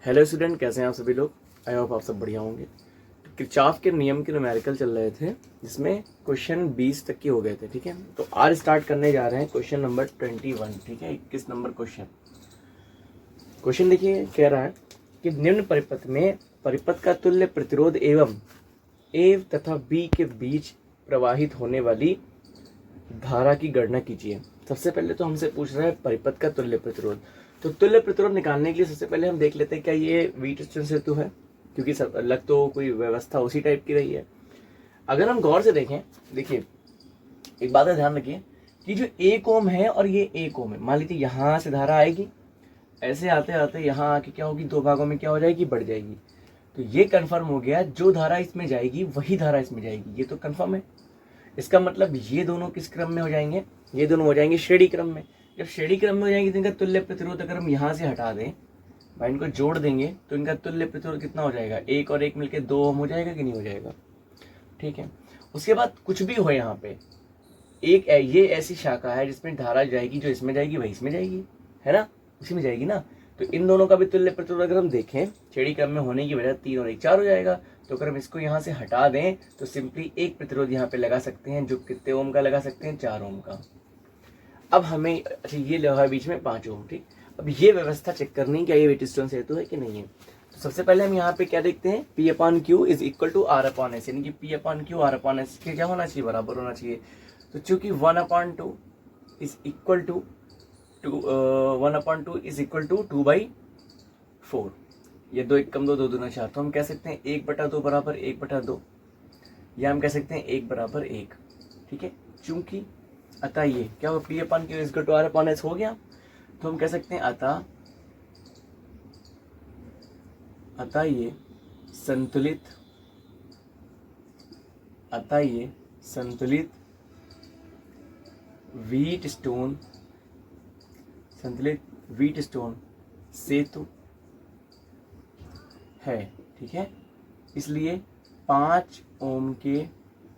Hello student, कैसे हैं आप सभी लोग। आई होप आप सब बढ़िया होंगे। तो किरचॉफ के नियम के न्यूमेरिकल चल रहे थे, जिसमें क्वेश्चन 20 तक के हो गए थे। ठीक है, तो आज स्टार्ट करने जा रहे हैं क्वेश्चन नंबर 21। ठीक है, 21 नंबर क्वेश्चन देखिए, कह रहा है कि निम्न परिपथ में परिपथ का तुल्य प्रतिरोध एवं ए तथा बी के बीच प्रवाहित होने वाली धारा की गणना कीजिए। सबसे पहले तो हमसे पूछ रहा है परिपथ का तुल्य प्रतिरोध। तो तुल्य प्रतिरोध निकालने के लिए सबसे पहले हम देख लेते हैं क्या ये व्हीटस्टोन सेतु है, क्योंकि सब अलग तो कोई व्यवस्था उसी टाइप की रही है। अगर हम गौर से देखें, देखिए एक बात का ध्यान रखिए कि जो 1 ओम है और ये 1 ओम है, मान लीजिए यहाँ से धारा आएगी, ऐसे आते आते यहाँ आके क्या होगी, 2 भागों में क्या हो जाएगी, बढ़ जाएगी। तो ये कंफर्म हो गया, जो धारा इसमें जाएगी वही धारा इसमें जाएगी, ये तो कंफर्म है। इसका मतलब ये दोनों किस क्रम में हो जाएंगे, ये दोनों हो जाएंगे श्रेणी क्रम में। जब श्रेणी क्रम में हो जाएंगे तो इनका तुल्य प्रतिरोध अगर हम यहाँ से हटा दें, भाई इनको जोड़ देंगे, तो इनका तुल्य प्रतिरोध कितना हो जाएगा, 1 और 1 मिलके 2 ओम हो जाएगा कि नहीं हो जाएगा। ठीक है, उसके बाद कुछ भी हो यहाँ पे, एक ये ऐसी शाखा है जिसमें धारा जाएगी, जो इसमें जाएगी वही इसमें जाएगी, है ना, उसी में जाएगी ना। तो इन दोनों का भी तुल्य प्रतिरोध अगर हम देखें, श्रेणी क्रम में होने की वजह 3 और 1 4 हो जाएगा। तो अगर हम इसको यहाँ से हटा दें तो सिंपली एक प्रतिरोध यहाँ पे लगा सकते हैं, जो कितने ओम का लगा सकते हैं, 4 ओम का। अब हमें अच्छा ये लगा बीच में 5 ओम। ठीक, अब ये व्यवस्था चेक करनी क्या ये व्हीटस्टोन सेतु है कि नहीं है। तो सबसे पहले हम यहाँ पे क्या देखते हैं, P upon Q is equal to R upon S, यानी कि P upon Q R upon S के क्या होना चाहिए, बराबर होना चाहिए। तो चूंकि 1/2 is equal to 1/2 is equal to 2/4, ये 2 1 कम 2 2 दूना 4, तो हम कह सकते हैं 1/2 बराबर 1/2, या हम कह सकते हैं 1 बराबर 1। ठीक है, चूंकि अतः ये क्या हो, P upon Q is equal to R upon S हो गया, तो हम कह सकते हैं अतः ये संतुलित व्हीटस्टोन सेतु है। ठीक है, इसलिए 5 ओम के,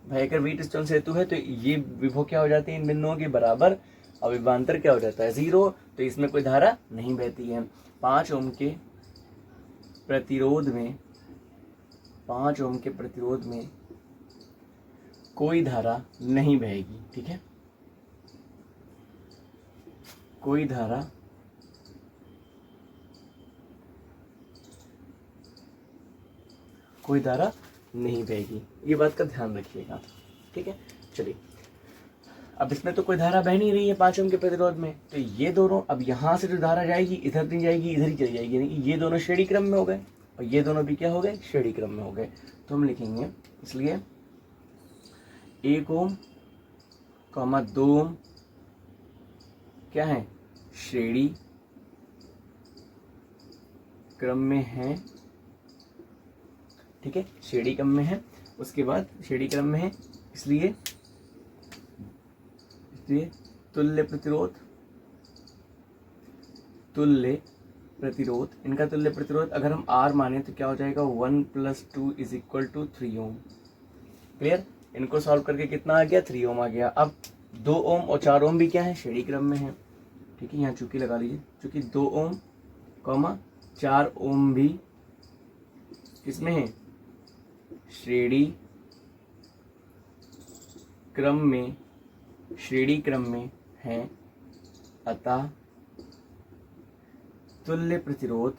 भाई अगर व्हीटस्टोन सेतु है तो ये विभव क्या हो जाती है इन बिंदुओं के बराबर, और विभवांतर क्या हो जाता है 0, तो इसमें कोई धारा नहीं बहती है। 5 ओम के प्रतिरोध में कोई धारा नहीं बहेगी। ठीक है, कोई धारा नहीं बहेगी, ये बात का ध्यान रखिएगा। ठीक है, चलिए अब इसमें तो कोई धारा बह नहीं रही है 5 ओम के प्रतिरोध में, तो ये दोनों अब यहाँ से जो धारा जाएगी इधर नहीं जाएगी, इधर ही चली जाएगी, यानी कि ये दोनों श्रेणी क्रम में हो गए और ये दोनों भी क्या हो गए, श्रेणी क्रम में हो गए। तो हम लिखेंगे इसलिए 1 ओम 2 ओम क्या है, श्रेणी क्रम में है। ठीक है, श्रेणी क्रम में है, उसके बाद श्रेणी क्रम में है, इसलिए तुल्य प्रतिरोध, इनका तुल्य प्रतिरोध अगर हम R माने तो क्या हो जाएगा, 1 + 2 is equal to 3 ohm. Clear, इनको सॉल्व करके कितना आ गया, 3 ओम आ गया। अब 2 ओम और 4 ओम भी क्या है, श्रेणी क्रम में है। ठीक है, यहाँ चूंकि लगा लीजिए, चूंकि 2 ओम 4 ओम भी किसमें है, श्रेणी क्रम में है। अतः तुल्य प्रतिरोध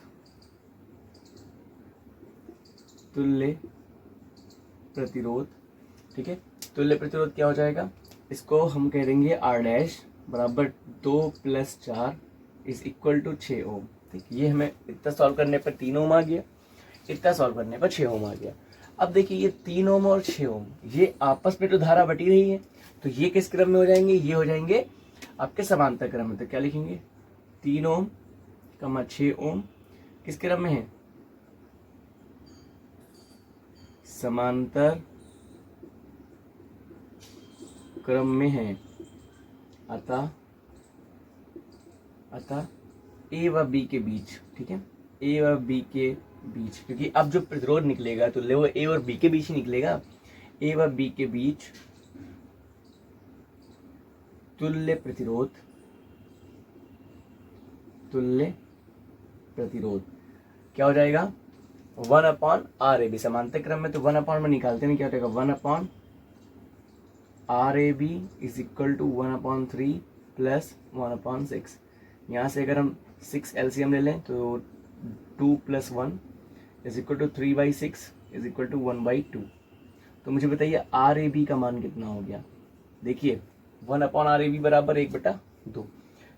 ठीक है, तुल्य प्रतिरोध क्या हो जाएगा, इसको हम कह देंगे R डैश बराबर 2 + 4 इज इक्वल टू 6 ओम। ठीक, ये हमें इतना सॉल्व करने पर 3 ओम आ गया, इतना सॉल्व करने पर 6 ओम आ गया। अब देखिए ये 3 ओम और 6 ओम ये आपस में तो धारा बटी रही है, तो ये किस क्रम में हो जाएंगे, ये हो जाएंगे आपके समांतर क्रम में। तो क्या लिखेंगे, 3 ओम 6 ओम किस क्रम में है, समांतर क्रम में है। अतः ए व बी के बीच, ठीक है, ए व बी के बीच, क्योंकि अब जो प्रतिरोध निकलेगा तो वो ए और बी के बीच ही निकलेगा, ए व बी के बीच तुल्य प्रतिरोध क्या हो जाएगा 1 अपॉन आर ए बी, समांतर क्रम में तो 1 अपॉन में निकालते हैं, क्या हो जाएगा 1 upon R A B is equal to 1 upon 3 plus 1 upon 6। यहाँ से अगर हम 6 एलसीएम ले लें तो 2 plus 1 is equal to 3/6 is equal to 1/2। तो मुझे बताइए आर ए बी का मान कितना हो गया। देखिए 1 अपॉन आर ए बी बराबर 1/2,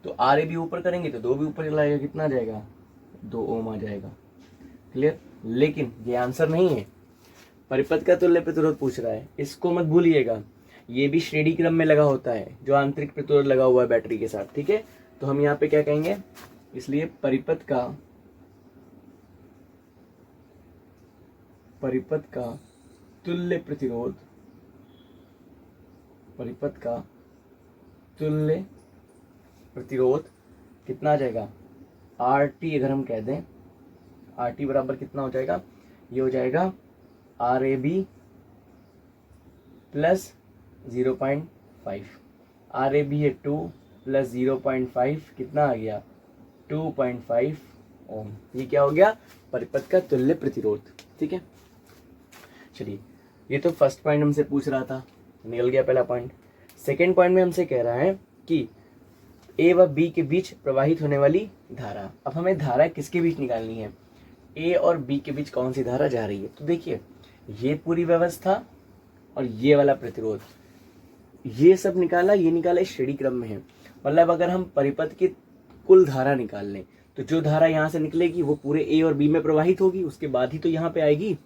तो आर ए बी ऊपर करेंगे तो 2 भी ऊपर चला जाएगा, कितना आ जाएगा 2 ओम आ जाएगा। क्लियर। लेकिन ये आंसर नहीं है, परिपथ का तुल्य प्रतिरोध पूछ रहा है, इसको मत भूलिएगा। ये भी श्रेणी क्रम में लगा होता है जो आंतरिक प्रतिरोध लगा हुआ है बैटरी के साथ, ठीक है। तो हम यहाँ पे क्या कहेंगे, इसलिए परिपथ का तुल्य प्रतिरोध, परिपथ का तुल्य प्रतिरोध कितना आ जाएगा आर टी। अगर हम कह दें आर टी बराबर कितना हो जाएगा, ये हो जाएगा R A B plus 0.5। R A B है 2 प्लस 0.5 कितना आ गया 2.5 ओम। ये क्या हो गया परिपथ का तुल्य प्रतिरोध, ठीक है। चलिए ये तो फर्स्ट पॉइंट हमसे पूछ रहा था, निकल गया पहला पॉइंट। सेकेंड पॉइंट में हमसे कह रहा है कि ए व बी के बीच प्रवाहित होने वाली धारा। अब हमें धारा किसके बीच निकालनी है, ए और बी के बीच कौन सी धारा जा रही है। तो देखिए ये पूरी व्यवस्था और ये वाला प्रतिरोध, ये सब निकाला, ये निकाला, श्रेणी क्रम में है। मतलब अगर हम परिपथ की कुल धारा निकाल लें तो जो धारा यहाँ से निकलेगी वो पूरे ए और बी में प्रवाहित होगी, उसके बाद ही तो यहाँ पे आएगी।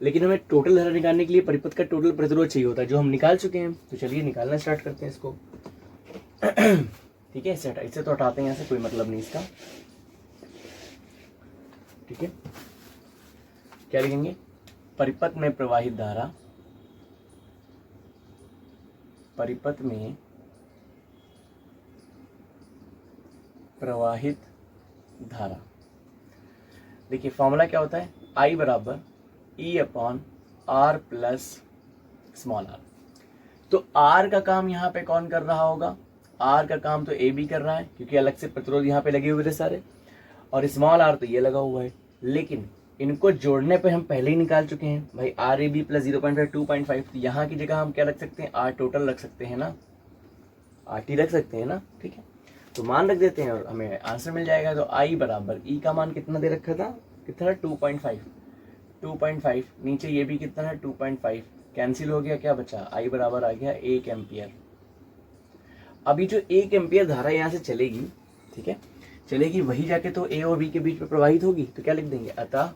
लेकिन हमें टोटल धारा निकालने के लिए परिपथ का टोटल प्रतिरोध चाहिए होता है, जो हम निकाल चुके हैं। तो चलिए निकालना स्टार्ट करते हैं इसको। ठीक है, इससे तो हटाते हैं, यहाँ से कोई मतलब नहीं इसका। ठीक है, क्या लिखेंगे, परिपथ में प्रवाहित धारा, परिपथ में प्रवाहित धारा। देखिए फॉर्मूला क्या होता है, I बराबर E upon R plus small R. तो R का काम यहाँ पे कौन कर रहा होगा, R का काम तो ए बी कर रहा है, क्योंकि अलग से प्रतिरोध यहाँ पे लगे हुए थे सारे, और स्मॉल आर तो ये लगा हुआ है। लेकिन इनको जोड़ने पे हम पहले ही निकाल चुके हैं भाई, आर ए बी प्लस 0.5 2.5। तो यहाँ की जगह हम क्या रख सकते हैं, आर टोटल रख सकते हैं ना, आर टी रख सकते हैं ना। ठीक है, तो मान रख देते हैं और हमें आंसर मिल जाएगा। तो आई बराबर ई का मान कितना दे रखा था, कितना 2.5, नीचे ये भी कितना है 2.5, कैंसिल हो गया, क्या बचा, आई बराबर आ गया 1 एम्पियर। अभी जो 1 एम्पियर धारा यहाँ से चलेगी, ठीक है, चलेगी, वही जाके तो ए और बी के बीच में प्रवाहित होगी। तो क्या लिख देंगे, अतः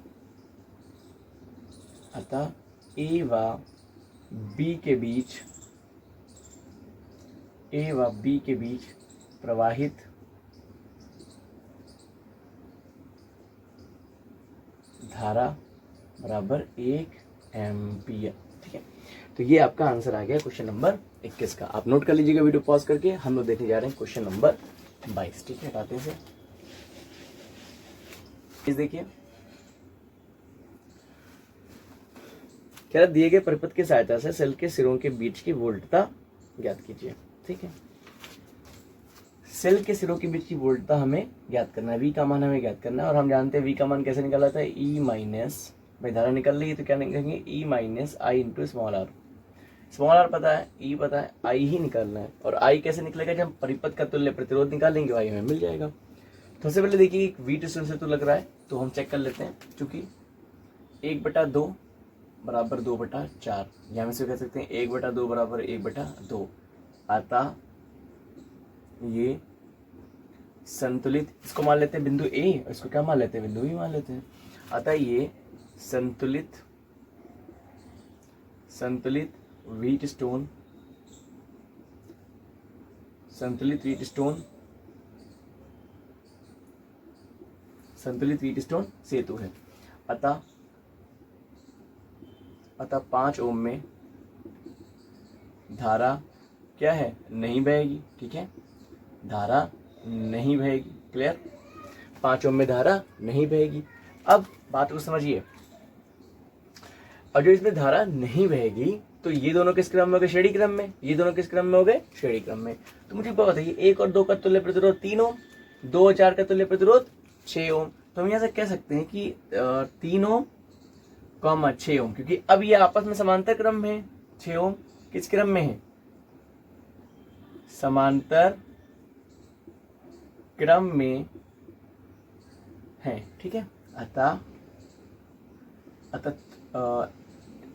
ए व बी के बीच, ए व बी के बीच प्रवाहित धारा बराबर 1 एम्पियर। ठीक है, तो ये आपका आंसर आ गया क्वेश्चन नंबर 21 का। आप नोट कर लीजिएगा वीडियो पॉज करके। हम लोग देखने जा रहे हैं क्वेश्चन नंबर 22। ठीक है, हटाते हैं इसे। देखिए क्या दिए गए परिपथ की सहायता से सेल के सिरों के बीच की वोल्टता ज्ञात कीजिए। ठीक है, सेल के सिरों के बीच की वोल्टता हमें ज्ञात करना है, वी का मान हमें ज्ञात करना है। और हम जानते हैं वी का मान कैसे निकाला था, ई माइनस, भाई धारा निकल रही है तो क्या निकालेंगे, E minus I into small R. Small R पता है, ई पता है, आई ही निकालना है। और आई कैसे निकलेगा, जब हम परिपथ का तुल्य प्रतिरोध निकालेंगे आई हमें मिल जाएगा। तो सबसे पहले देखिए वी डिस्टेंस से तो लग रहा है, तो हम चेक कर लेते हैं। चूंकि 1/2 बराबर 2/4, या हम इसे कह सकते हैं 1/2 बराबर 1/2। अतः ये संतुलित, इसको मान लेते हैं बिंदु ए, इसको क्या मान लेते हैं, बिंदु बी मान लेते हैं। अतः ये संतुलित व्हीट स्टोन, संतुलित व्हीट स्टोन सेतु है। अतः 5 ओम में धारा क्या है, नहीं बहेगी। ठीक है, धारा नहीं बहेगी, क्लियर, 5 ओम में धारा नहीं बहेगी। अब बात को समझिए, और जो इसमें धारा नहीं बहेगी तो ये दोनों किस क्रम में हो गए, श्रेणी क्रम में, ये दोनों किस क्रम में हो गए, श्रेणी क्रम में। तो मुझे बताइए 1 और 2 का तुल्य प्रतिरोध 3 ओम, 2 और 4 का तुल्य प्रतिरोध 6 ओम। तो हम यहाँ से कह सकते हैं कि 3 ओम कॉमा 6 ओम, क्योंकि अब ये आपस में समांतर क्रम में है। 6 ओम किस क्रम में है? समांतर क्रम में है, ठीक है। अतः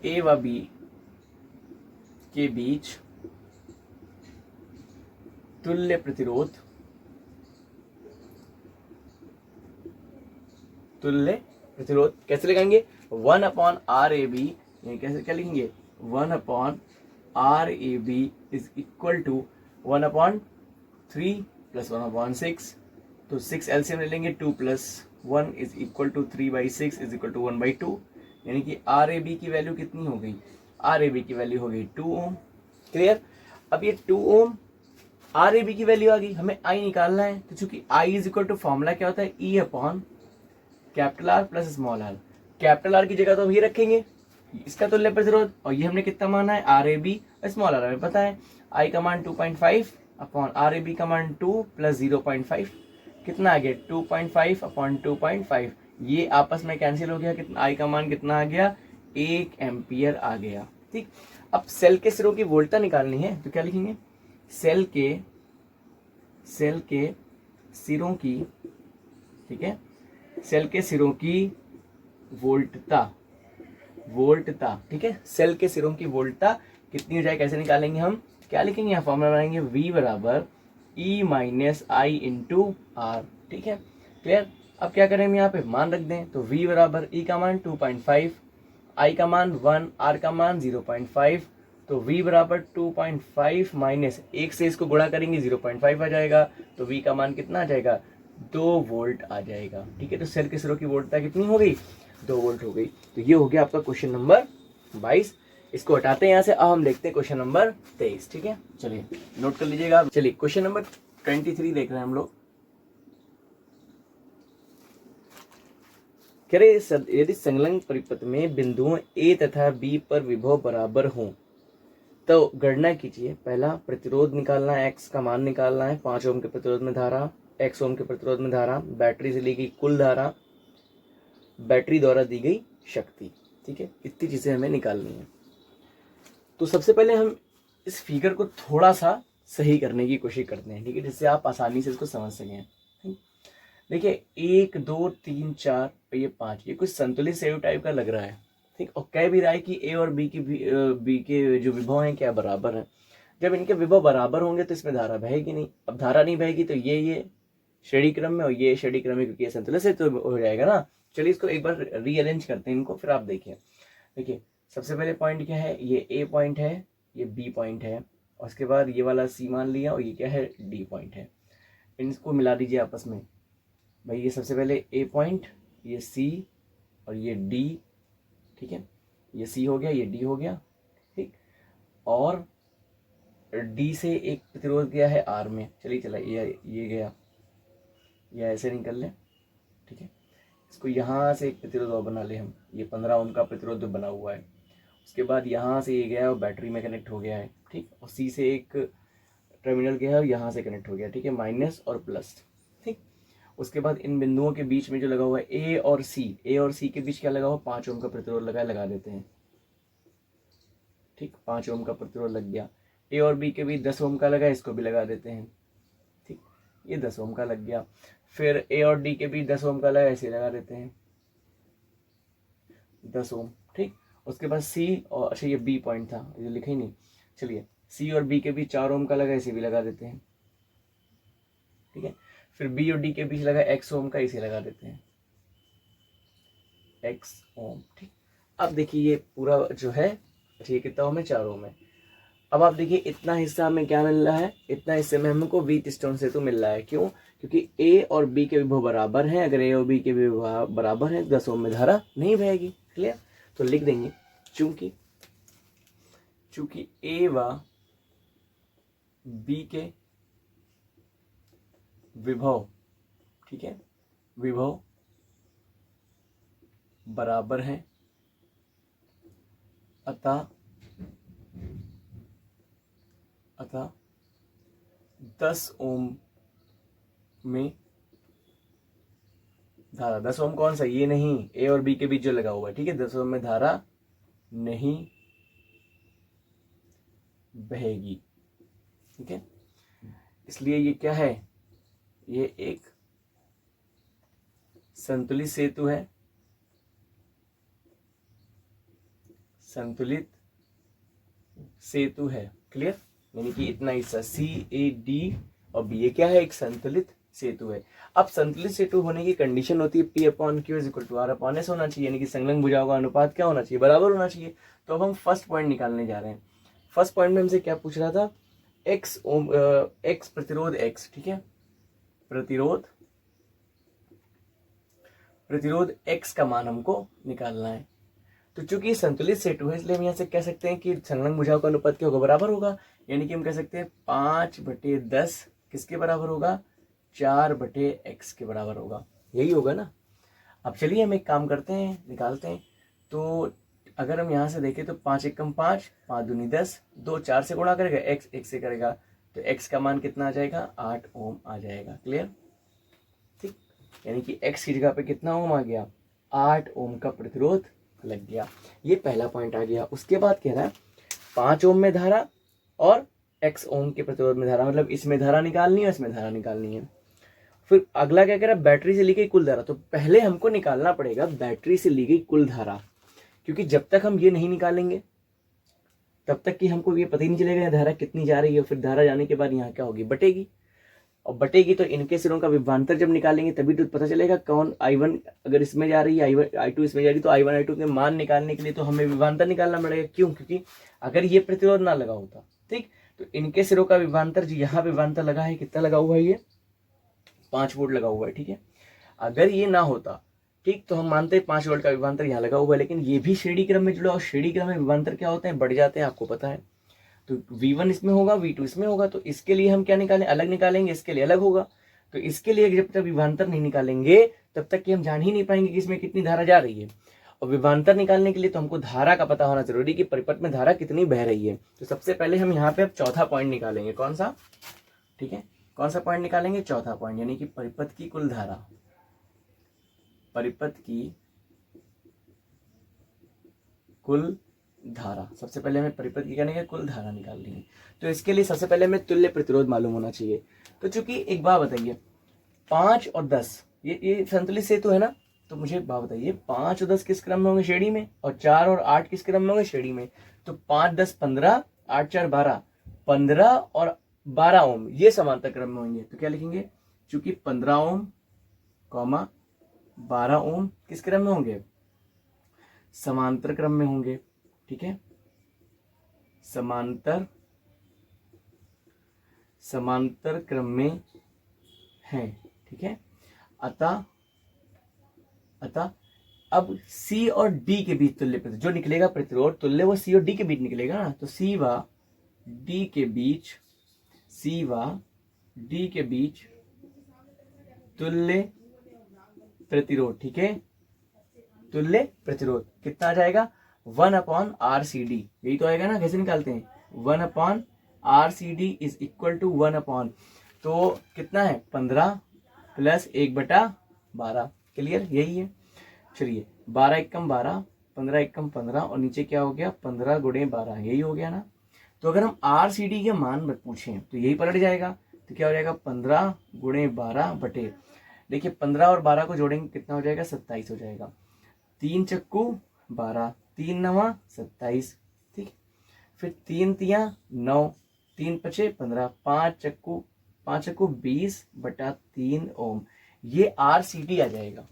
ए व बी के बीच तुल्य प्रतिरोध कैसे लगाएंगे? 1/RAB, कैसे क्या लिखेंगे? 1/RAB is equal to 1/3 plus 1/6। तो 6 एलसीएम ले लेंगे, 2 plus 1 is equal to 3/6 is equal to 1/2, यानी कि RAB की वैल्यू कितनी हो गई? RAB की वैल्यू हो गई 2 ओम। क्लियर? अब ये 2 ओम RAB की वैल्यू आ गई, हमें I निकालना है। तो चूंकि I is equal to formula क्या होता है? E upon capital R plus small r। Capital R की जगह तो हम ये रखेंगे, इसका तुल्य प्रतिरोध, और ये हमने कितना माना है? RAB। स्मॉल r हमें पता है, I का मान 2.5 अपॉन RAB का मान 2 प्लस 0.5, कितना आ गया? 2.5 अपॉन 2.5। ये आपस में कैंसिल हो गया, कितना I का मान कितना आ गया? 1 एम्पियर आ गया। ठीक, अब सेल के सिरों की वोल्टता निकालनी है, तो क्या लिखेंगे? सेल के सिरों की, ठीक है, सेल के सिरों की वोल्टता, ठीक है, सेल के सिरों की वोल्टता कितनी हो जाए? कैसे निकालेंगे हम? क्या लिखेंगे? यहाँ फॉर्मूला बनाएंगे, V बराबर E minus I into R। ठीक है, क्लियर? अब क्या करें हम यहाँ पे मान रख दें, तो V बराबर E का मान 2.5, I का मान 1, R का मान 0.5, तो V बराबर 2.5 माइनस 1 से इसको गुणा करेंगे 0.5 आ जाएगा, तो V का मान कितना आ जाएगा? 2 वोल्ट आ जाएगा। ठीक है, तो सेल के सिरों की वोल्टता कितनी हो गई? 2 वोल्ट हो गई। तो ये हो गया आपका क्वेश्चन नंबर 22। इसको हटाते हैं यहाँ से। अब हम देखते हैं क्वेश्चन नंबर 23। ठीक है, चलिए नोट कर लीजिएगा। चलिए क्वेश्चन नंबर 23 देख रहे हैं हम लोग। कह रहे यदि संलग्न परिपथ में बिंदुओं A तथा B पर विभव बराबर हों तो गणना कीजिए। पहला, प्रतिरोध निकालना है, X का मान निकालना है। 5 ओम के प्रतिरोध में धारा, X ओम के प्रतिरोध में धारा, बैटरी से ली गई कुल धारा, बैटरी द्वारा दी गई शक्ति। ठीक है, इतनी चीजें हमें निकालनी है। तो सबसे पहले हम इस फिगर को थोड़ा सा सही करने की कोशिश करते हैं, ठीक है, जिससे आप आसानी से इसको समझ सकें। देखिए 1 2 3 4 और ये 5, ये कुछ संतुलित सेव टाइप का लग रहा है। ठीक, और कह भी रहा है कि ए और बी के जो विभव हैं क्या बराबर हैं। जब इनके विभव बराबर होंगे तो इसमें धारा बहेगी नहीं। अब धारा नहीं बहेगी तो ये श्रेणी क्रम में और ये श्रेणी क्रम में, क्योंकि ये संतुलित से तो हो जाएगा ना। चलिए इसको एक बार रीअरेंज करते हैं इनको, फिर आप देखिए। देखिए सबसे पहले पॉइंट क्या है? ये ए पॉइंट है, ये बी पॉइंट है, और उसके बाद ये वाला सी मान लिया, और ये क्या है? डी पॉइंट है। इनको मिला दीजिए आपस में। भाई ये सबसे पहले ए पॉइंट, ये सी और ये डी, ठीक है, ये सी हो गया, ये डी हो गया, ठीक, और डी से एक प्रतिरोध गया है आर में। चलिए चला ये गया, या ऐसे निकल ले, ठीक है। इसको यहाँ से एक प्रतिरोध और बना ले हम, ये 15 ओम का प्रतिरोध बना हुआ है। उसके बाद यहाँ से ये गया और बैटरी में कनेक्ट हो गया है, ठीक, और सी से एक टर्मिनल गया है और यहाँ से कनेक्ट हो गया, ठीक है, माइनस और प्लस, ठीक। उसके बाद इन बिंदुओं के बीच में जो लगा हुआ है ए और सी के बीच क्या लगा हुआ? 5 ओम का प्रतिरोध लगा देते हैं, ठीक, 5 ओम का प्रतिरोध लग गया। ए और बी के बीच 10 ओम का लगा, इसको भी लगा देते हैं, ठीक, ये 10 ओम का लग गया। फिर ए और डी के बीच 10 ओम का लगा, ऐसे लगा देते हैं 10 ओम, ठीक। उसके बाद सी और, अच्छा ये बी पॉइंट था, ये लिखा ही नहीं, चलिए सी और बी के बीच 4 ओम का लगा, इसे भी लगा देते हैं, ठीक है। फिर बी और डी के बीच लगा एक्स ओम का, इसे लगा देते हैं एक्स ओम, ठीक। अब देखिए ये पूरा जो है, अच्छा ये कितना ओम है? 4 ओम है। अब आप देखिए इतना हिस्सा हमें क्या मिल रहा है? इतना हिस्से में हमको व्हीटस्टोन सेतु मिल रहा है। क्यों? क्योंकि ए और बी के विभव बराबर हैं। अगर ए और बी के विभव बराबर हैं, 10 ओम में धारा नहीं बहेगी। क्लियर? तो लिख देंगे चूंकि ए व बी के विभव, ठीक है, विभव बराबर हैं, अतः 10 ओम में धारा 10 ओम कौन सा, ये नहीं, ए और बी के बीच जो लगा हुआ है, ठीक है। 10 ओम में धारा नहीं बहेगी, ठीक है। इसलिए ये क्या है, ये एक संतुलित सेतु है, संतुलित सेतु है, क्लियर। यानी कि इतना हिस्सा सी ए डी और बी, ये क्या है, एक संतुलित सेतु है। अब संतुलित सेतु होने की कंडीशन होती है P upon Q is equal to R upon S होना चाहिए, यानी कि संलग्न भुजाओं का अनुपात क्या होना चाहिए, बराबर होना चाहिए। तो अब हम फर्स्ट पॉइंट निकालने जा रहे हैं। फर्स्ट पॉइंट में हमसे क्या पूछ रहा था, एक्स ओम, एक्स प्रतिरोध एक्स, ठीक है, प्रतिरोध एक्स का मान हमको निकालना है। तो चूंकि संतुलित सेतु है, इसलिए हम यहाँ से कह सकते हैं कि संलग्न भुजाओं का अनुपात क्या होगा, बराबर होगा। यानी कि हम कह सकते हैं 5/10 किसके बराबर होगा, 4/x के बराबर होगा, यही होगा ना। अब चलिए हम एक काम करते हैं, निकालते हैं। तो अगर हम यहाँ से देखें तो 5 एकम 5, 5 दूनी 10, 2 4 से गुणा करेगा, x 1 से करेगा, तो x का मान कितना आ जाएगा, 8 ओम आ जाएगा, क्लियर, ठीक। यानी कि x की जगह पे कितना ओम आ गया, 8 ओम का प्रतिरोध लग गया। ये पहला पॉइंट आ गया। उसके बाद कह रहा है 5 ओम में धारा और x ओम के प्रतिरोध में धारा, मतलब इसमें धारा निकालनी है, इसमें धारा निकालनी है। फिर अगला क्या कह रहा है, बैटरी से ली गई कुल धारा। तो पहले हमको निकालना पड़ेगा बैटरी से ली गई कुल धारा, क्योंकि जब तक हम ये नहीं निकालेंगे तब तक कि हमको ये पता ही नहीं चलेगा धारा कितनी जा रही है। फिर धारा जाने के बाद यहाँ क्या होगी, बटेगी, और बटेगी तो इनके सिरों का विभवांतर जब निकालेंगे तभी तो पता चलेगा कौन I1 अगर इसमें जा रही है, I2 इसमें जा रही है, तो I1 I2 के मान निकालने के लिए तो हमें विभवांतर निकालना पड़ेगा। क्यों, क्योंकि अगर ये प्रतिरोध ना लगा होता, ठीक, तो इनके सिरों का विभवांतर जो यहाँ विभवांतर लगा है, कितना लगा हुआ है, ये 5 वोल्ट लगा हुआ है, ठीक है। अगर ये ना होता, ठीक, तो हम मानते हैं 5 वोल्ट का विभवांतर यहाँ लगा हुआ है, लेकिन ये भी श्रेणी क्रम में जुड़ा, और श्रेणी क्रम में विभवांतर क्या होते हैं, बढ़ जाते हैं, आपको पता है। तो V1 इसमें होगा, V2 इसमें होगा, तो इसके लिए हम क्या निकालें, अलग निकालेंगे, इसके लिए अलग होगा। तो इसके लिए जब तक विभवांतर नहीं निकालेंगे तब तक कि हम जान ही नहीं पाएंगे कि इसमें कितनी धारा जा रही है। और विभवांतर निकालने के लिए तो हमको धारा का पता होना जरूरी, कि परिपथ में धारा कितनी बह रही है। तो सबसे पहले हम यहाँ पे अब चौथा पॉइंट निकालेंगे, कौन सा, ठीक है, कौन सा पॉइंट निकालेंगे, चौथा पॉइंट, यानी कि परिपथ की कुल धारा, परिपथ की कुल धारा। सबसे पहले हमें परिपथ की करने कुल धारा निकालनी है। तो इसके लिए सबसे पहले हमें तुल्य प्रतिरोध मालूम होना चाहिए। तो चूंकि एक बात बताइए, 5 और 10 ये संतुलित सेतु है ना, तो मुझे एक बात बताइए, 5 और 10 किस क्रम में होंगे, श्रेणी में, और 4 और 8 किस क्रम में होंगे, श्रेणी में। तो 5 10 15, 8 4 12, 15 और 12 ओम ये समांतर क्रम में होंगे। तो क्या लिखेंगे, चूंकि 15 ओम 12 ओम किस क्रम में होंगे, समांतर क्रम में होंगे, ठीक है, समांतर क्रम में है, ठीक है। अतः अब C और D के बीच तुल्य प्रतिरोध जो निकलेगा, प्रतिरोध तुल्य वो C और D के बीच निकलेगा ना। तो C व D के बीच तुल्य प्रतिरोध, ठीक है, तुल्य प्रतिरोध कितना आ जाएगा, 1/RCD, यही तो आएगा ना। कैसे निकालते हैं, 1/RCD इज इक्वल टू 1/, तो कितना है, 15 प्लस 1/12, क्लियर, यही है। चलिए 12 एकम 12, 15 एकम 15, और नीचे क्या हो गया, 15 गुणे 12, यही हो गया ना। तो अगर हम RCD के मान पूछें तो यही पलट जाएगा। तो क्या हो जाएगा, 15 गुणे 12 बटे, देखिए 15 और 12 को जोड़ेंगे कितना हो जाएगा, 27 हो जाएगा। 3 चक्कू 12, 3 9 27, ठीक। फिर 3 तियां 9, 3 पचे 15, 5 चक्कू 20/3 ओम, ये RCD आ जाएगा,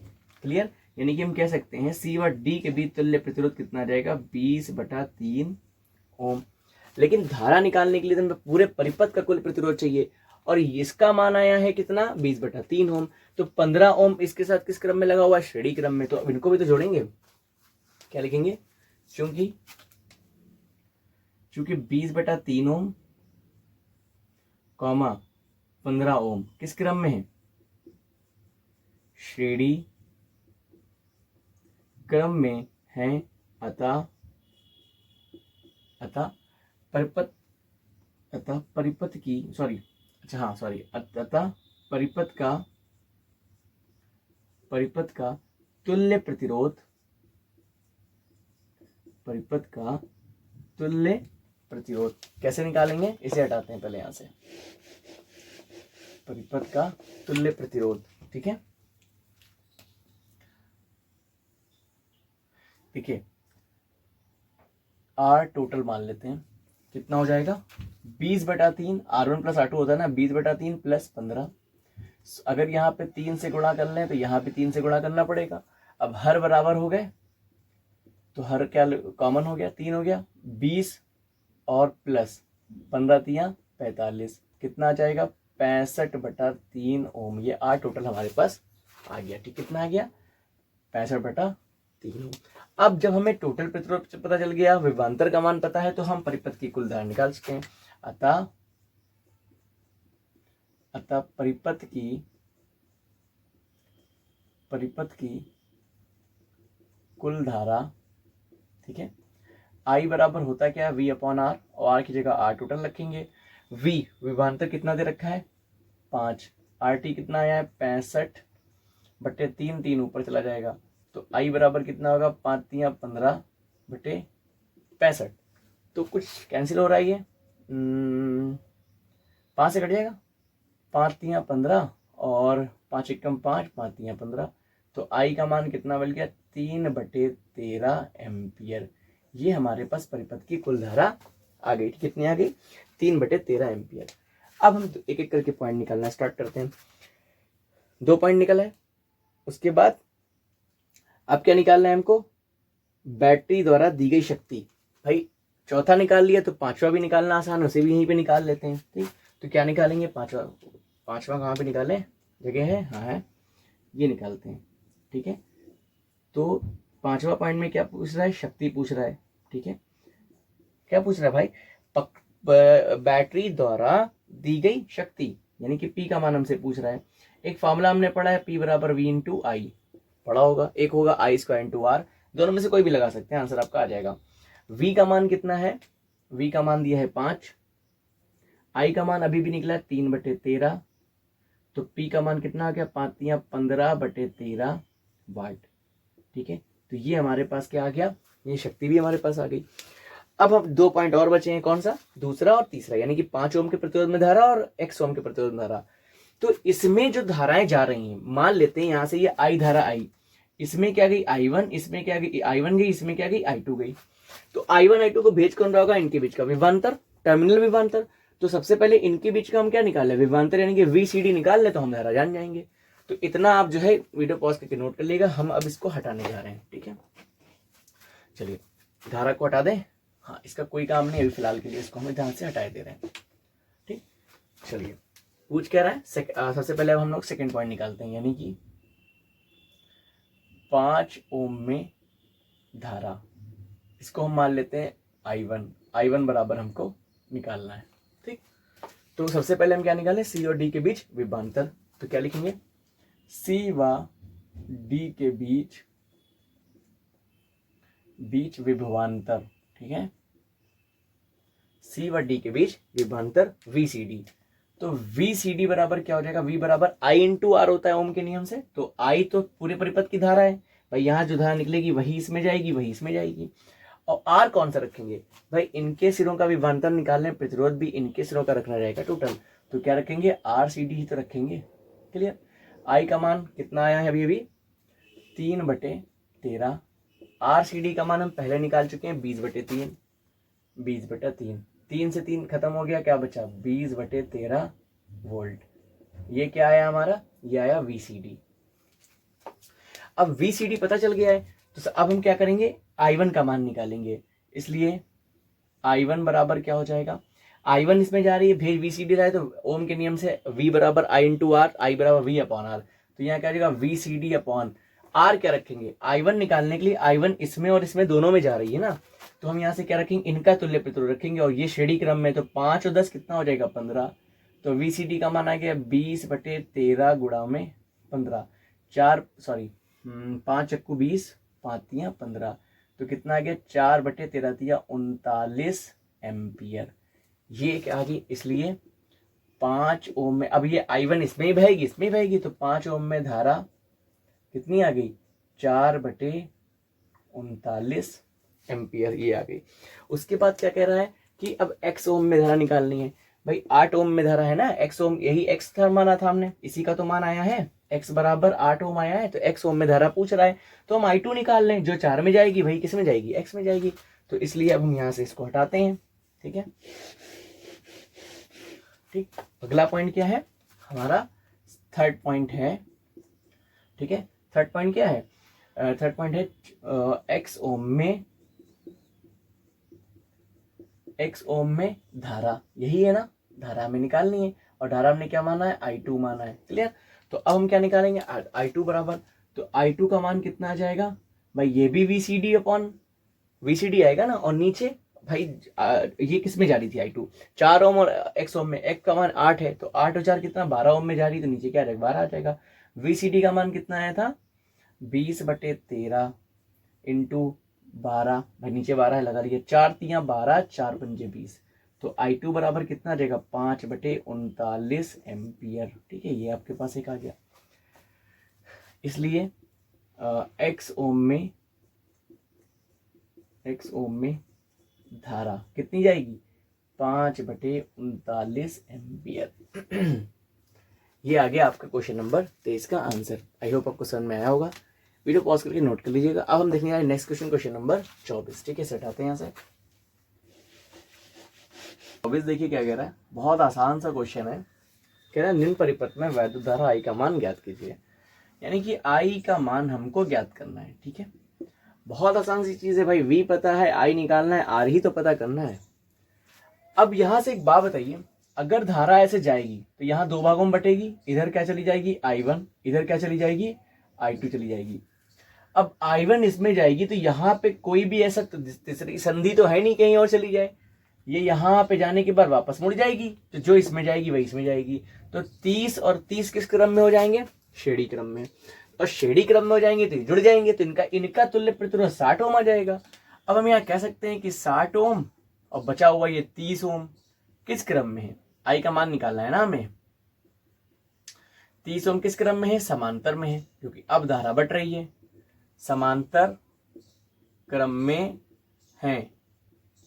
क्लियर। यानी कि हम कह सकते हैं C व D के बीच तुल्य प्रतिरोध कितना आ जाएगा, 20/3 ओम। लेकिन धारा निकालने के लिए हमें पूरे परिपथ का कुल प्रतिरोध चाहिए, और इसका मान आया है कितना, 20/3 ओम। तो 15 ओम इसके साथ किस क्रम में लगा हुआ है, श्रेणी क्रम में। तो अब इनको भी तो जोड़ेंगे, क्या लिखेंगे, चूंकि 20/3 ओम 15 ओम किस क्रम में है, श्रेणी क्रम में है। अतः परिपथ की परिपथ का परिपथ का तुल्य प्रतिरोध, परिपथ का तुल्य प्रतिरोध कैसे निकालेंगे, इसे हटाते हैं पहले यहां से, परिपथ का तुल्य प्रतिरोध। ठीक है, देखिए आर टोटल मान लेते हैं, कितना हो जाएगा 20/3, R1 प्लस R2 होता है ना, 20/3 प्लस 15। अगर यहाँ पे 3 से गुणा कर लें तो यहाँ पे 3 से गुणा करना पड़ेगा। अब हर बराबर हो गए तो हर क्या कॉमन हो गया, 3 हो गया, 20 और प्लस 15 तिया 45, कितना आ जाएगा 65/3 ओम। ये आर टोटल हमारे पास आ गया। ठीक, कितना आ गया 65/3 ओम। अब जब हमें टोटल प्रतिरोध पता चल गया, विभवांतर का मान पता है, तो हम परिपथ की कुल धारा निकाल सकते हैं। अतः परिपथ की कुल धारा, ठीक है, I बराबर होता क्या है V/R, और R की जगह R टोटल रखेंगे। V विभवांतर कितना दे रखा है 5, RT कितना आया है 65/3, 3 ऊपर चला जाएगा, तो I बराबर कितना होगा 5 तिया 15/65। तो कुछ कैंसिल हो रहा है, ये 5 से कट जाएगा, 5 तिया 15 और 5 एकम 5, 5 तिया 15, तो I का मान कितना मिल गया 3/13 एम्पियर। ये हमारे पास परिपथ की कुल धारा आ गई। कितनी आ गई 3/13 एम्पियर। अब हम एक एक करके पॉइंट निकालना स्टार्ट करते हैं। 2 पॉइंट निकला है, उसके बाद अब क्या निकालना है हमको, बैटरी द्वारा दी गई शक्ति। भाई चौथा निकाल लिया तो पांचवा भी निकालना आसान है, उसे भी यहीं पे निकाल लेते हैं। ठीक, तो क्या निकालेंगे, पांचवा कहाँ पे निकालें, जगह है, हाँ है, ये निकालते हैं। ठीक है, तो पांचवा पॉइंट में क्या पूछ रहा है, शक्ति पूछ रहा है। ठीक है, क्या पूछ रहा है भाई, बैटरी द्वारा दी गई शक्ति, यानी कि P का मान हमसे पूछ रहा है। एक फॉर्मूला हमने पढ़ा है, P बराबर V/I, पढ़ा होगा, एक होगा I²/R, दोनों में से कोई भी लगा सकते हैं, आंसर आपका आ जाएगा। V का मान कितना है, V का मान दिया है 5, I का मान अभी भी निकला 3/13, तो P का मान कितना आ गया 5 तिया 15/13 वाट। ठीक है, तो ये हमारे पास क्या आ गया, ये शक्ति भी हमारे पास आ गई। अब हम 2 पॉइंट और बचे हैं, कौन सा, दूसरा और तीसरा, यानी कि 5 ओम के प्रतिरोध में धारा और x ओम के प्रतिरोध में धारा। तो इसमें जो धाराएं जा रही हैं, मान लेते हैं यहां से ये I धारा आई, इसमें क्या गई I1, इसमें क्या गई I1 गई, इसमें क्या गई I2 गई। तो I1 I2 को भेज कौन रहा होगा, इनके बीच का विभवांतर, टर्मिनल विभवांतर। तो सबसे पहले इनके बीच का हम क्या निकाल ले, विभवांतर, यानी कि VCD निकाल ले तो हम धारा जान जाएंगे। तो इतना आप जो है वीडियो पॉज करके नोट कर लेगा, हम अब इसको हटाने जा रहे हैं। ठीक है, चलिए धारा को हटा दें, हाँ इसका कोई काम नहीं अभी फिलहाल के लिए, इसको हम ध्यान से हटाए दे रहे हैं। ठीक, चलिए पूछ क्या रहा है, सबसे पहले अब हम लोग सेकंड पॉइंट निकालते हैं, यानी कि 5 ओम में धारा, इसको हम मान लेते हैं I1 बराबर हमको निकालना है। ठीक, तो सबसे पहले हम क्या निकालें, C और D के बीच विभवांतर। तो क्या लिखेंगे, C व D के बीच विभवांतर। ठीक है, C व D के बीच विभवांतर VCD। तो VCD बराबर क्या हो जाएगा, V बराबर I/R होता है ओम के नियम से। तो I तो पूरे परिपथ की धारा है भाई, यहां जो धारा निकलेगी वही इसमें जाएगी, वही इसमें जाएगी। और R कौन सा रखेंगे भाई, इनके सिरों का विभवांतर निकालने, प्रतिरोध भी इनके सिरों का रखना रहेगा टोटल, तो क्या रखेंगे RCD ही तो रखेंगे। क्लियर, I का मान कितना आया है अभी 3/13, RCD का मान हम पहले निकाल चुके हैं 20/3, 3 से 3 खत्म हो गया, क्या बचा 20/13 वोल्ट। ये क्या आया हमारा, ये आया VCD। अब VCD पता चल गया है, तो अब हम क्या करेंगे, I1 का मान निकालेंगे। इसलिए I1 बराबर क्या हो जाएगा, I1 इसमें जा रही है, भेज VCD रहा है, तो ओम के नियम से V बराबर I/R, I बराबर V/R। तो यहाँ क्या आ जाएगा VCD/R। क्या रखेंगे, I1 निकालने के लिए, I1 इसमें और इसमें दोनों में जा रही है ना, तो हम यहाँ से क्या रखेंगे, इनका तुल्य प्रतिरोध रखेंगे, और ये श्रेणी क्रम में, तो 5 और 10 कितना हो जाएगा 15। तो VCD का मान आ गया 20/13 गुणा में 15, 5 चक्कू 20, 5 तिया 15, तो कितना आ गया 4/13 तिया 39 एम्पियर। ये क्या आ गई, इसलिए 5 ओम में, अब ये I1 इसमें ही बहेगी, इसमें ही बहेगी, तो 5 ओम में धारा कितनी आ गई, 4/39 एम्पियर ये आ गई। उसके बाद क्या कह रहा है कि अब x ओम में धारा निकालनी है। भाई 8 ओम में धारा है ना, x ओम, यही x था माना था हमने, इसी का तो मान आया है, x बराबर 8 ओम आया है, तो x ओम में धारा पूछ रहा है, तो हम I2 निकाल लें, जो 4 में जाएगी भाई किस में जाएगी, x में जाएगी। तो इसलिए अब हम यहाँ से इसको हटाते हैं। ठीक है, ठीक। अगला पॉइंट क्या है हमारा, थर्ड पॉइंट है। ठीक है, थर्ड पॉइंट क्या है, थर्ड पॉइंट है x ओम में धारा, यही है ना, धारा हमें निकालनी है, और धारा हमने क्या माना है, I2 माना है। क्लियर। तो अब हम क्या निकालेंगे, I2 बराबर, तो I2 का मान कितना आ जाएगा भाई, ये भी VCD अपॉन VCD आएगा ना, और नीचे भाई ये किस में जा रही थी I2, 4 ओम और x ओम में, x का मान 8 है, तो 8 और 4 कितना, 12 ओम में जा रही, तो नीचे क्या रहेगा, 12 आ जाएगा। VCD का मान कितना आया था, 20/13 इंटू 12, भाई नीचे 12 है लगा लिया, 4 तिया 12, 4 पंजे 20, तो I2 बराबर कितना आ जाएगा, 5/39 एम्पियर। ठीक है, ये आपके पास एक आ गया। इसलिए x ओम में धारा कितनी जाएगी, 5/39 एम्पियर। ये आ गया आपका क्वेश्चन नंबर 23 का आंसर। आई होप आपको समझ में आया होगा। वीडियो पॉज करके नोट कर लीजिएगा। अब हम देखने वाले नेक्स्ट क्वेश्चन, क्वेश्चन नंबर 24। ठीक है, सेट आते हैं यहाँ से। 24 देखिए क्या कह रहा है, बहुत आसान सा क्वेश्चन है। कह रहा है निम्न परिपथ में वैद्युत धारा आई का मान ज्ञात कीजिए, यानी कि आई का मान हमको ज्ञात करना है। ठीक है, बहुत आसान सी चीज है भाई, वी पता है, आई निकालना है, आर ही तो पता करना है। अब यहां से एक बात बताइए, अगर धारा ऐसे जाएगी तो यहाँ दो भागों में बटेगी, इधर क्या चली जाएगी, I1, इधर क्या चली जाएगी, I2 चली जाएगी। अब I1 इसमें जाएगी तो यहाँ पे कोई भी ऐसा तीसरी संधि तो है नहीं कहीं और चली जाए, ये यहाँ पे जाने के बाद वापस मुड़ जाएगी, तो जो इसमें जाएगी वही इसमें जाएगी। तो 30 और 30 किस क्रम में हो जाएंगे, श्रेणी क्रम में, और श्रेणी क्रम में हो जाएंगे तो जुड़ जाएंगे, तो इनका तुल्य प्रतिरोध 60 ओम आ जाएगा। अब हम यहाँ कह सकते हैं कि 60 ओम और बचा हुआ ये 30 ओम किस क्रम में है, आई का मान निकालना है ना हमें। 30 ओम किस क्रम में है, समांतर में है, क्योंकि अब धारा बट रही है, समांतर क्रम में है,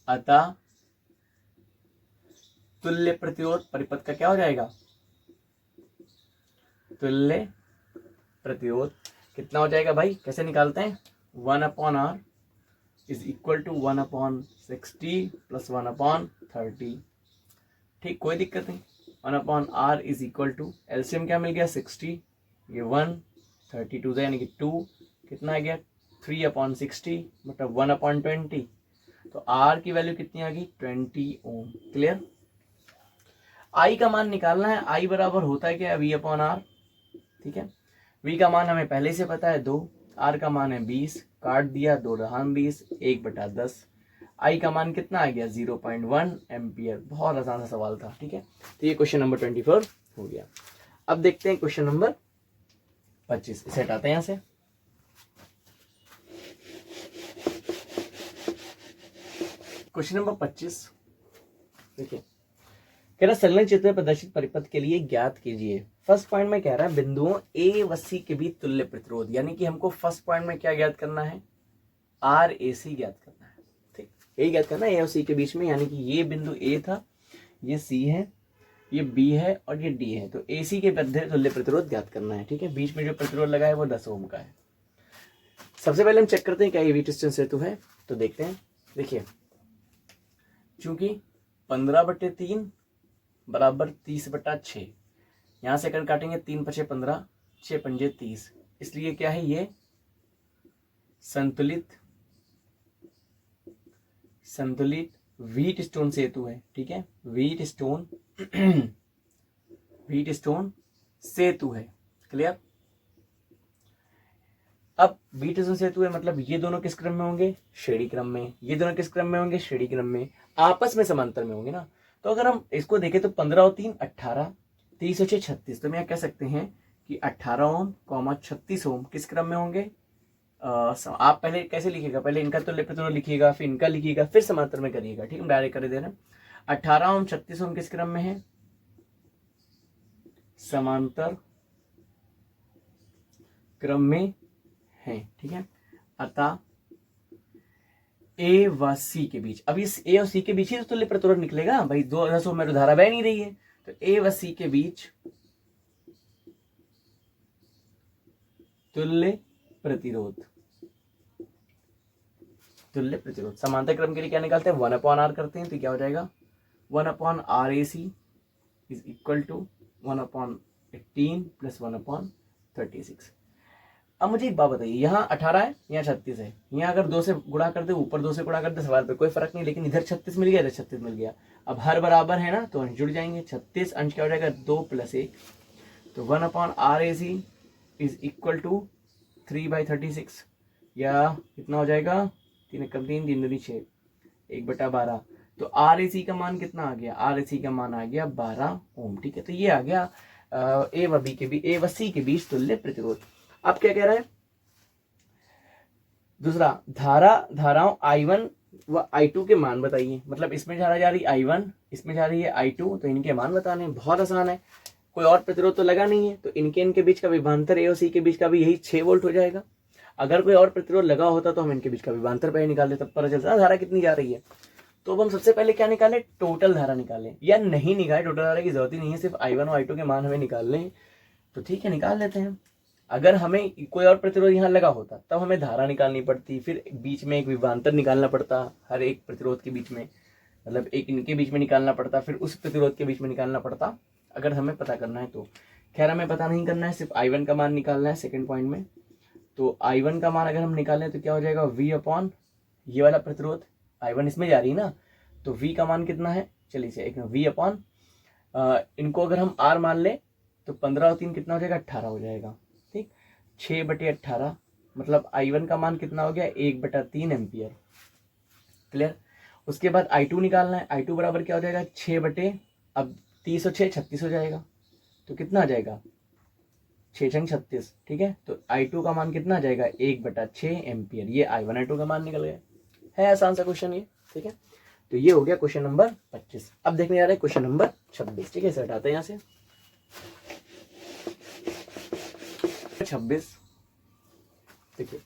अतः तुल्य प्रतिरोध परिपथ का क्या हो जाएगा, तुल्य प्रतिरोध कितना हो जाएगा भाई, कैसे निकालते हैं, 1/r is equal to 1/60 plus 1/30। ठीक, कोई दिक्कत नहीं। 1/r is equal to, LCM क्या मिल गया 60, ये 1, 32 यानी कि 2, कितना आ गया 3/60 मतलब 1/20, तो r की वैल्यू कितनी आ गई 20 ओम। क्लियर। i का मान निकालना है, i बराबर होता है क्या, v/r। ठीक है, v का मान हमें पहले से पता है 2, r का मान है 20, काट दिया 2 दहान 20, 1/10, आई का मान कितना आ गया 0.1 एम्पियर। बहुत आसान सा सवाल था। ठीक है, तो ये क्वेश्चन नंबर 24 हो गया। अब देखते हैं क्वेश्चन नंबर 25, सेट आते हैं यहां से। क्वेश्चन नंबर 25 देखिए, कह रहा संलग्न चित्र में प्रदर्शित परिपथ के लिए ज्ञात कीजिए। फर्स्ट पॉइंट में कह रहा है बिंदुओं ए व सी के बीच तुल्य प्रतिरोध, यानी कि हमको फर्स्ट पॉइंट में क्या ज्ञात करना है, RAC ज्ञात करना है। ठीक, यही ज्ञात करना है ए और सी के बीच में, यानी कि ये बिंदु ए था, ये सी है, ये बी है और ये डी है, तो AC के मध्य तुल्य प्रतिरोध ज्ञात करना है। ठीक है, बीच में जो प्रतिरोध लगा है वो 10 ओम का है। सबसे पहले हम चेक करते हैं क्या ये व्हीटस्टोन सेतु है, तो देखते हैं। देखिए, चूंकि 15/3 बराबर 30/6, यहां से अगर काटेंगे 3 × 5 = 15, 6 × 30, इसलिए क्या है ये संतुलित व्हीटस्टोन सेतु है। ठीक है, व्हीटस्टोन सेतु है। क्लियर। अब व्हीटस्टोन सेतु है मतलब ये दोनों किस क्रम में होंगे, श्रेणी क्रम में, ये दोनों किस क्रम में होंगे, श्रेणी क्रम में, आपस में समांतर में होंगे ना। तो अगर हम इसको देखें तो 15 और 3 18, 30 और 6 36, तो हम यहाँ कह सकते हैं कि 18 ओम 36 ओम किस क्रम में होंगे। आप पहले कैसे लिखिएगा, पहले इनका तुल्य प्रतिरोध लिखिएगा, फिर इनका लिखिएगा, फिर समांतर में करिएगा। ठीक है, डायरेक्ट कर दे रहे हैं। 18 ओम 36 ओम किस क्रम में है, समांतर क्रम में है, ठीक है। अतः ए व सी के बीच, अब इस ए और सी के बीच ही तो तुल्य प्रतिरोध निकलेगा भाई, 2 में तो धारा बह नहीं रही है, तो ए व सी के बीच तुल्य प्रतिरोध, तुल्य प्रतिरोध। समांतर क्रम के लिए क्या निकालते हैं, 1/r करते हैं, तो क्या हो जाएगा 1/RAC is equal to 1/18 plus 1/36। अब मुझे एक बात बताइए, यहाँ 18 है, यहाँ 36 है, यहाँ अगर 2 से गुणा कर दे, ऊपर 2 से गुणा कर दे, सवाल पे कोई फर्क नहीं, लेकिन इधर 36 मिल गया, इधर 36 मिल गया। अब हर बराबर है ना, तो अंश जुड़ जाएंगे, 36 अंश क्या हो जाएगा 2 + 1, तो 1/RAC इज इक्वल टू 3/36, या कितना हो जाएगा 3 कम 3 3 दूनी 6, 1/12। तो RAC का मान कितना आ गया, RAC का मान आ गया 12 ओम, ठीक है। तो ये आ गया ए व सी के बीच तुल्य प्रतिरोध। अब क्या कह रहा है दूसरा, धाराओं I1 व I2 के मान बताइए, मतलब इसमें धारा जा रही I1, इसमें जा रही है I2, तो इनके मान बताने बहुत आसान है, कोई और प्रतिरोध तो लगा नहीं है, तो इनके बीच का विभवांतर ए और सी के बीच का भी यही 6 वोल्ट हो जाएगा। अगर कोई और प्रतिरोध लगा होता तो हम इनके बीच का विभवांतर पहले निकाल लेते, तब पता चलता धारा कितनी जा रही है। तो अब हम सबसे पहले क्या निकालें, टोटल धारा निकालें, या नहीं निकाले, टोटल धारा की जरूरत ही नहीं है, सिर्फ I1 और I2 के मान हमें निकाल लें, तो ठीक है निकाल लेते हैं। अगर हमें कोई और प्रतिरोध यहाँ लगा होता तब हमें धारा निकालनी पड़ती, फिर बीच में एक विभवांतर निकालना पड़ता, हर एक प्रतिरोध के बीच में, मतलब एक इनके बीच में निकालना पड़ता, फिर उस प्रतिरोध के बीच में निकालना पड़ता, अगर हमें पता करना है तो। खैर हमें पता नहीं करना है, सिर्फ I1 का मान निकालना है सेकंड पॉइंट में। तो I1 का मान अगर हम निकालें तो क्या हो जाएगा V/ ये वाला प्रतिरोध, I1 इसमें जा रही है ना, तो V का मान कितना है, चलिए से एक V/ इनको अगर हम R मान ले तो 15 और 3 कितना हो जाएगा 18 हो जाएगा, ठीक। 6/18 मतलब I1 का मान कितना हो गया 1/3 एम्पियर, क्लियर। उसके बाद I2 निकालना है, I2 बराबर क्या हो जाएगा 6 अब 30 और 6 36 हो जाएगा, तो कितना आ जाएगा 6 छंग 36, ठीक है। तो I2 का मान कितना आ जाएगा 1/6 एम्पियर, ये I1 I2 का मान निकल गया, है आसान सा क्वेश्चन ये, ठीक है। तो ये हो गया क्वेश्चन नंबर 25। अब देखने जा रहे हैं क्वेश्चन नंबर 26, ठीक है। इसे हटाते हैं यहाँ से। 26 देखिए,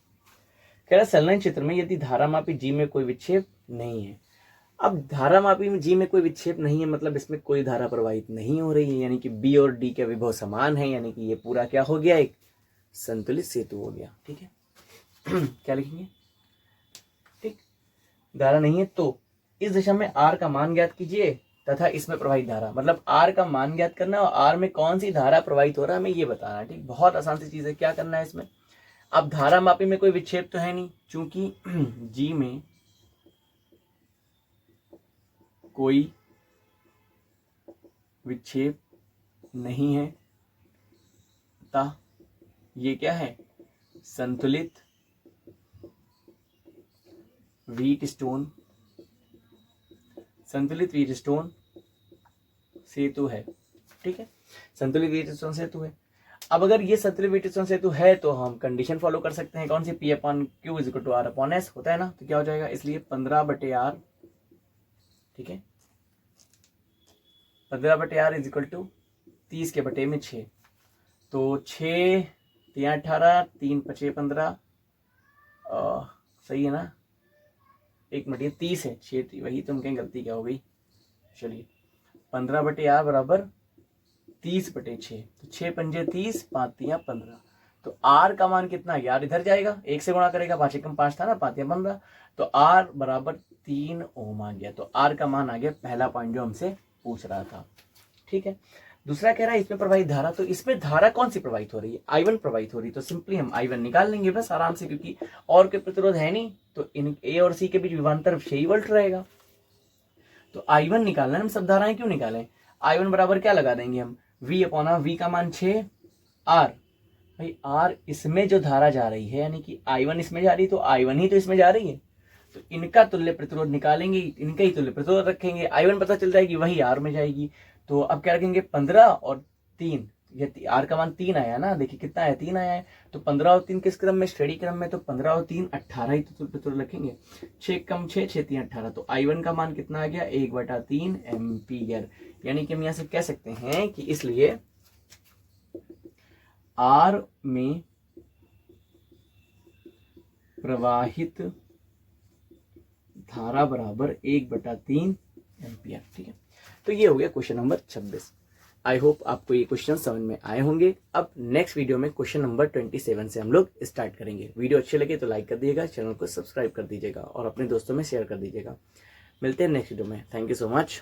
कह रहा संलयन क्षेत्र में यदि धारामापी जी में कोई विक्षेप नहीं है। अब धारामापी में जी में कोई विक्षेप नहीं है, मतलब इसमें कोई धारा प्रवाहित नहीं हो रही है, यानी कि बी और डी के विभव समान है, यानी कि ये पूरा क्या हो गया, एक संतुलित सेतु हो गया, ठीक है। क्या लिखेंगे, ठीक, धारा नहीं है तो इस दिशा में आर का मान ज्ञात कीजिए तथा इसमें प्रवाहित धारा, मतलब आर का मान ज्ञात करना और आर में कौन सी धारा प्रवाहित हो रहा है हमें ये बताना है, ठीक। बहुत आसान सी चीज है, क्या करना है इसमें। अब धारामापी में कोई विक्षेप तो है नहीं, चूंकि जी में कोई विक्षेप नहीं है, अतः ये क्या है, संतुलित व्हीटस्टोन, संतुलित व्हीटस्टोन सेतु है, ठीक है। संतुलित व्हीटस्टोन सेतु है। अब अगर ये संतुलित व्हीटस्टोन सेतु है तो हम कंडीशन फॉलो कर सकते हैं, कौन सी, P/Q = R/S होता है ना, तो क्या हो जाएगा, इसलिए 15/R, ठीक है। 15/R = 30 के बटे में 6, तो 6 3 18 3 5 15, सही है ना, एक मिनट, ये 30 है, 6 वही तुम कहीं गलती क्या हो गई, चलिए 15/R बराबर 30/6, तो 6 पंजे 30 5 3 15, तो R का मान कितना है यार, इधर जाएगा 1 से गुणा करेगा, 5 एकम 5 था ना, 5 या 15, तो R बराबर 3 ओम आ गया, तो R का मान आ गया, पहला पॉइंट जो हमसे पूछ रहा था, ठीक है। दूसरा कह रहा है इसमें प्रवाहित धारा, तो इसमें धारा कौन सी प्रवाहित हो रही है, I1 प्रवाहित हो रही है, तो सिंपली हम I1 निकाल लेंगे बस आराम से, क्योंकि और कोई प्रतिरोध है नहीं, तो इन A और C के बीच विभवांतर 6 वोल्ट रहेगा, तो I1 निकालना है। हम सब धाराएं क्यों निकालें, I1 बराबर क्या लगा देंगे हम, V का मान 6, R भाई R इसमें जो धारा जा रही है, यानी कि I1 इसमें जा रही है, तो I1 ही तो इसमें जा रही है, तो इनका तुल्य प्रतिरोध निकालेंगे, इनका ही तुल्य प्रतिरोध रखेंगे, I1 पता चल जाएगी वही R में जाएगी, तो अब क्या रखेंगे 15 और 3, ये R का मान 3 आया ना, देखिए कितना है 3 आया है, तो 15 और 3 किस क्रम में, श्रेणी क्रम में, तो 15 और 3 18 ही तो प्रतिरोध रखेंगे, 6 कम 6 6 3 18, तो I1 का मान कितना आ गया 1/3 एम्पियर, यानी कि हम यहाँ से कह सकते हैं कि इसलिए R में प्रवाहित धारा बराबर 1/3 एम्पियर। ठीक है, तो ये हो गया क्वेश्चन नंबर 26। आई होप आपको ये क्वेश्चन समझ में आए होंगे। अब नेक्स्ट वीडियो में क्वेश्चन नंबर 27 से हम लोग स्टार्ट करेंगे। वीडियो अच्छे लगे तो लाइक कर दीजिएगा, चैनल को सब्सक्राइब कर दीजिएगा और अपने दोस्तों में शेयर कर दीजिएगा। मिलते हैं नेक्स्ट वीडियो में। Thank you so much.